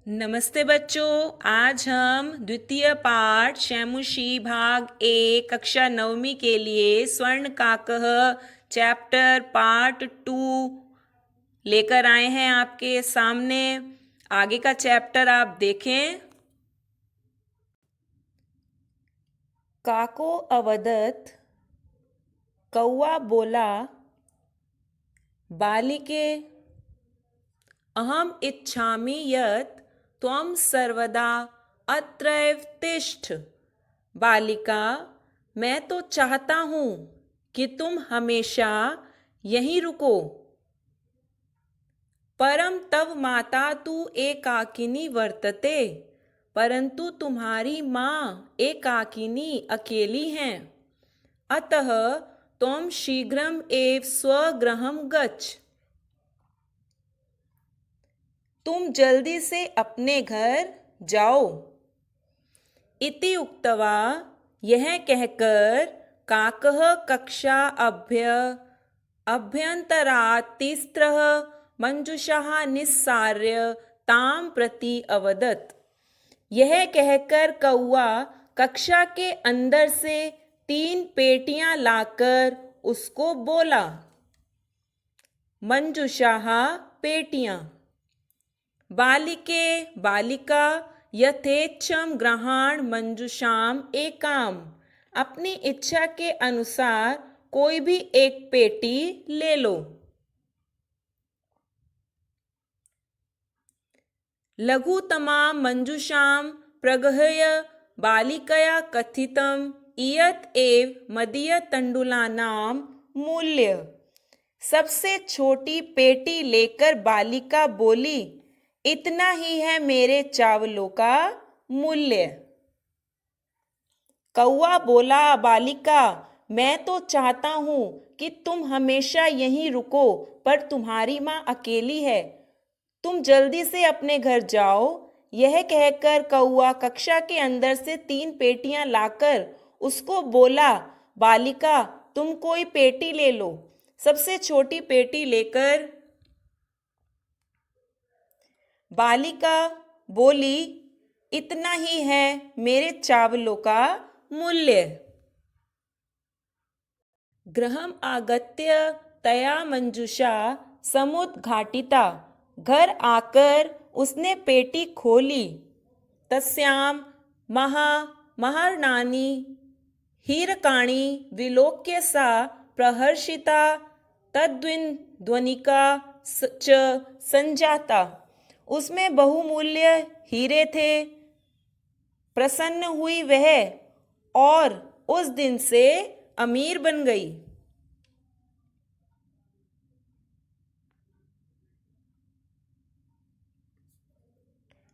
नमस्ते बच्चों। आज हम द्वितीय पाठ शैमुशी भाग 1 कक्षा 9वीं के लिए स्वर्ण काकः चैप्टर पार्ट 2 लेकर आए हैं आपके सामने। आगे का चैप्टर आप देखें। काको अवदत्, कौआ बोला, बालिके अहम इच्छामि यत् त्वं सर्वदा अत्रैव तिष्ठ। बालिका, मैं तो चाहता हूँ कि तुम हमेशा यहीं रुको। परम तव माता तु एकाकिनी वर्तते, परंतु तुम्हारी माँ एकाकिनी अकेली हैं। अतः त्वं शीघ्रम एव स्वगृहं गच्छ। तुम जल्दी से अपने घर जाओ। इति उक्त्वा, यह कहकर काकः कक्षा अभ्यन्तरात् तिस्रः मंजुषाः निस्सार्य तां प्रति अवदत्। यह कहकर कौआ कक्षा के अंदर से 3 पेटियां लाकर उसको बोला। मंजुषाः पेटियां। बालिके बालिका यथेच्छं ग्रहाण मंजुषाम एकाम। अपनी इच्छा के अनुसार कोई भी एक पेटी ले लो। लघुतमां मंजुषां प्रगृह्य बालिकया कथितम् इयत् एव मदीय तण्डुलानां मूल्य। सबसे छोटी पेटी लेकर बालिका बोली, इतना ही है मेरे चावलों का मूल्य। कौआ बोला, बालिका, मैं तो चाहता हूँ कि तुम हमेशा यहीं रुको, पर तुम्हारी माँ अकेली है। तुम जल्दी से अपने घर जाओ। यह कहकर कौआ कक्षा के अंदर से 3 पेटियां लाकर उसको बोला, बालिका, तुम कोई पेटी ले लो। सबसे छोटी पेटी लेकर बालिका बोली, इतना ही है मेरे चावलों का मूल्य। गृहम् आगत्य तया मंजुषा समुद्घाटिता। घर आकर उसने पेटी खोली। तस्यां महार्णानि हीरकाणि विलोक्य सा प्रहर्षिता तद्विन्द्वनिका च संजाता। उसमें बहुमूल्य हीरे थे। प्रसन्न हुई वह और उस दिन से अमीर बन गई।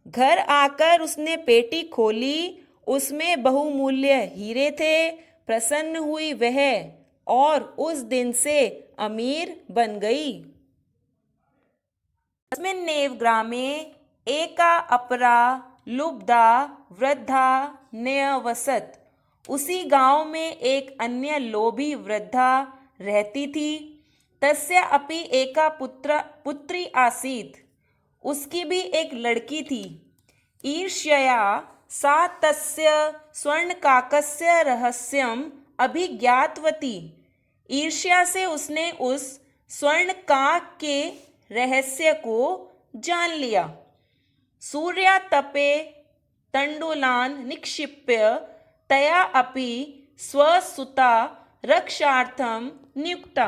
घर आकर उसने पेटी खोली। उसमें बहुमूल्य हीरे थे। प्रसन्न हुई वह और उस दिन से अमीर बन गई। तस्मिन्नेव ग्रामे एका अपरा लुब्धा वृद्धा न्यवसत्। उसी गांव में एक अन्य लोभी वृद्धा रहती थी। तस्य अपि एका पुत्री आसीत्। उसकी भी एक लड़की थी। ईर्ष्यया सा तस्य स्वर्णकाकस्य रहस्यम् अभिज्ञातवती। ईर्ष्या से उसने उस स्वर्ण काक के रहस्य को जान लिया। सूर्यातपे तण्डुलान् निक्षिप्य तया अपि स्वसुता रक्षार्थं नियुक्ता।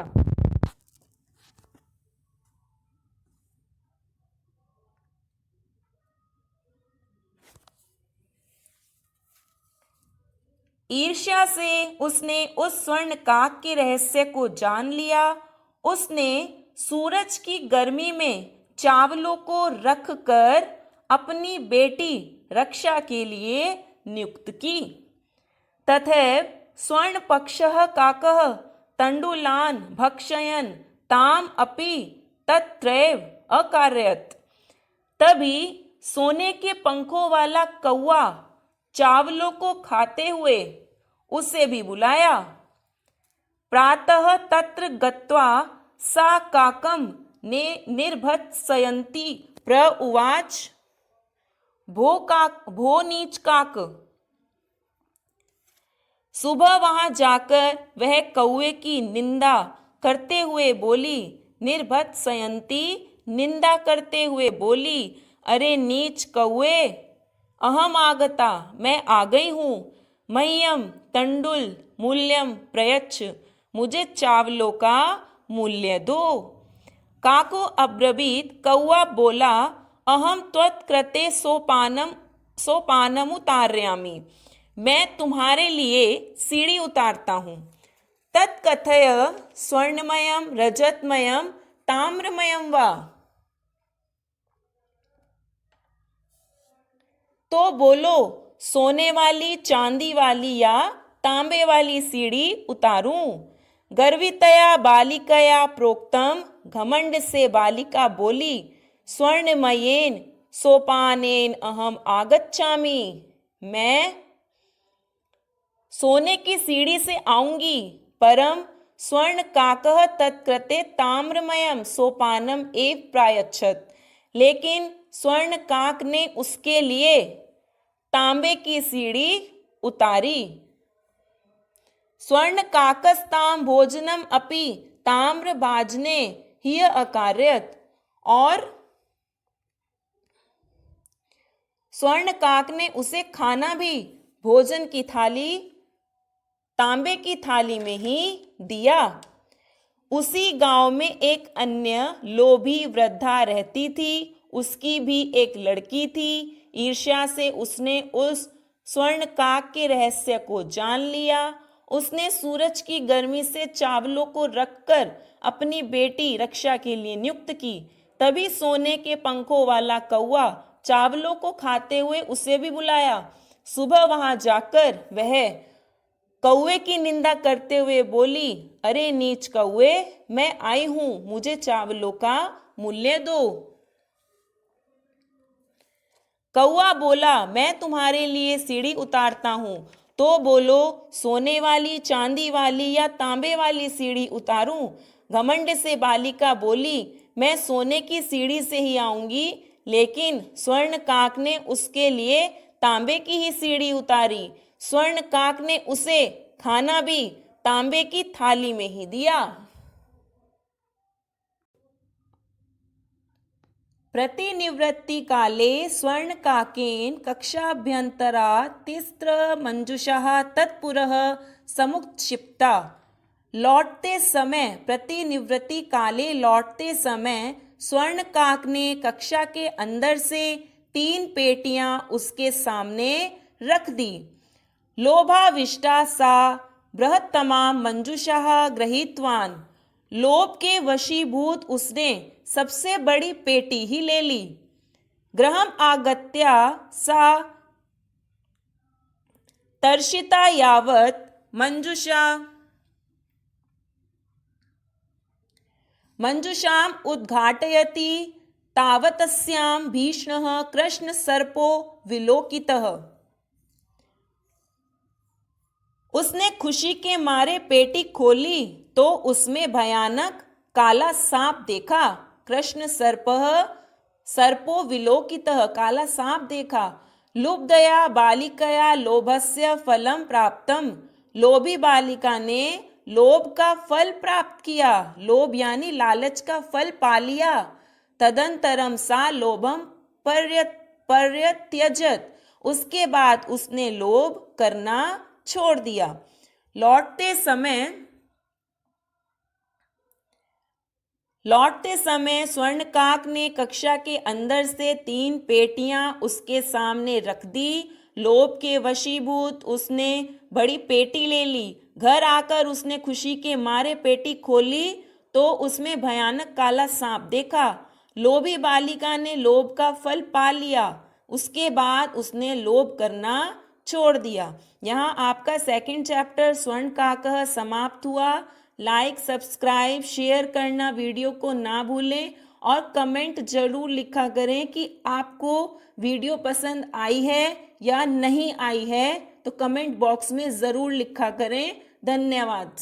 ईर्ष्या से उसने उस स्वर्ण काक के रहस्य को जान लिया। उसने सूरज की गर्मी में चावलों को रखकर अपनी बेटी रक्षा के लिए नियुक्त की। तथैव स्वर्णपक्षः काकः तण्डुलान् भक्षयन् ताम अपि तत्रैव अकारयत्। तभी सोने के पंखों वाला कौआ चावलों को खाते हुए उसे भी बुलाया। प्रातः तत्र गत्वा सा काकं निर्भत्सयन्ती प्रउवाच। भो नीच काक। सुबह वहां जाकर वह कौवे की निंदा करते हुए बोली, निर्भत सयंती निंदा करते हुए बोली, अरे नीच कौवे, अहम आगता, मैं आ गई हूँ, मह्यम तंडुल मूल्यम प्रयच्छ, मुझे चावलों का मूल्य दो। काको अब्रवीत, कौवा बोला, अहम त्वत्कृते सोपानमुतार्यामि, मैं तुम्हारे लिए सीढ़ी उतारता हूँ। तत्कथय स्वर्णमयम रजतमयम ताम्रमयम वा, तो बोलो सोने वाली, चांदी वाली या तांबे वाली सीढ़ी उतारूं। गर्वितया बालिकया प्रोक्तम, घमंड से बालिका बोली, स्वर्णमयेन सोपानेन अहम आगच्छामि, मैं सोने की सीढ़ी से आऊंगी, परम स्वर्ण काकः तत्कृते ताम्रमयम सोपानम एव प्रायच्छत, लेकिन स्वर्ण काक ने उसके लिए तांबे की सीढ़ी उतारी। स्वर्ण काकस्ताम भोजनम अपि ताम्र भाजने ही अकार्यत, और स्वर्ण काक ने उसे खाना भी भोजन की थाली तांबे की थाली में ही दिया। उसी गांव में एक अन्य लोभी वृद्धा रहती थी, उसकी भी एक लड़की थी। ईर्ष्या से उसने उस स्वर्ण काक के रहस्य को जान लिया। उसने सूरज की गर्मी से चावलों को रखकर अपनी बेटी रक्षा के लिए नियुक्त की। तभी सोने के पंखों वाला कौवा चावलों को खाते हुए उसे भी बुलाया। सुबह वहां जाकर वह कौवे की निंदा करते हुए बोली, अरे नीच कौवे, मैं आई हूं, मुझे चावलों का मूल्य दो। कौवा बोला, मैं तुम्हारे लिए सीढ़ी उतारता हूं, तो बोलो सोने वाली, चांदी वाली या तांबे वाली सीढ़ी उतारूं। घमंड से बालिका बोली, मैं सोने की सीढ़ी से ही आऊंगी, लेकिन स्वर्ण काक ने उसके लिए तांबे की ही सीढ़ी उतारी। स्वर्ण काक ने उसे खाना भी तांबे की थाली में ही दिया। प्रतिनिवृत्ति काले स्वर्ण काकेन कक्षाभ्यंतरा तिस्त्र मंजुषः तत्पुरः समुक्षिप्ता। लौटते समय, प्रतिनिवृत्ति काले लौटते समय स्वर्ण काक ने कक्षा के अंदर से 3 पेटियां उसके सामने रख दी। लोभाविष्टा सा बृहत्तमा मंजुषः गृहीतवान, लोभ के वशीभूत उसने सबसे बड़ी पेटी ही ले ली। गृहम आगत्या सा तर्षिता यावत् मंजुषाम उद्घाटयति तावतस्यां भीष्णः कृष्णसर्पो विलोकितः। उसने खुशी के मारे पेटी खोली तो उसमें भयानक काला सांप देखा। कृष्ण सर्पो विलोकितः, काला सांप देखा। लुब्धया बालिकया लोभस्य फलम प्राप्तम, लोभी बालिका ने लोभ का फल प्राप्त किया। लोभ यानी लालच का फल पा लिया। तदंतरम सा लोभम परित्यजत, उसके बाद उसने लोभ करना छोड़ दिया। लौटते समय स्वर्णकाक ने कक्षा के अंदर से 3 पेटियां उसके सामने रख दी। लोभ के वशीभूत उसने बड़ी पेटी ले ली। घर आकर उसने खुशी के मारे पेटी खोली तो उसमें भयानक काला सांप देखा। लोभी बालिका ने लोभ का फल पा लिया। उसके बाद उसने लोभ करना छोड़ दिया। यहाँ आपका 2nd चैप्टर स्वर्णकाकः समाप्त हुआ। लाइक, सब्सक्राइब, शेयर करना वीडियो को ना भूलें और कमेंट जरूर लिखा करें कि आपको वीडियो पसंद आई है या नहीं आई है, तो कमेंट बॉक्स में ज़रूर लिखा करें। धन्यवाद।